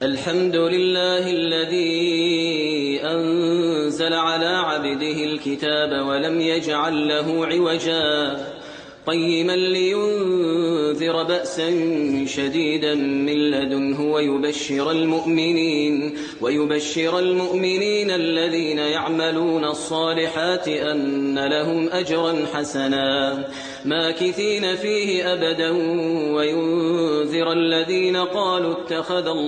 الحمد لله الذي أنزل على عبده الكتاب ولم يجعل له عوجا قيما لينذر بأسا شديدا من لدنه ويبشر المؤمنين الذين يعملون الصالحات أن لهم أجرا حسنا ماكثين فيه أبدا وينذر الذين قالوا اتخذ الله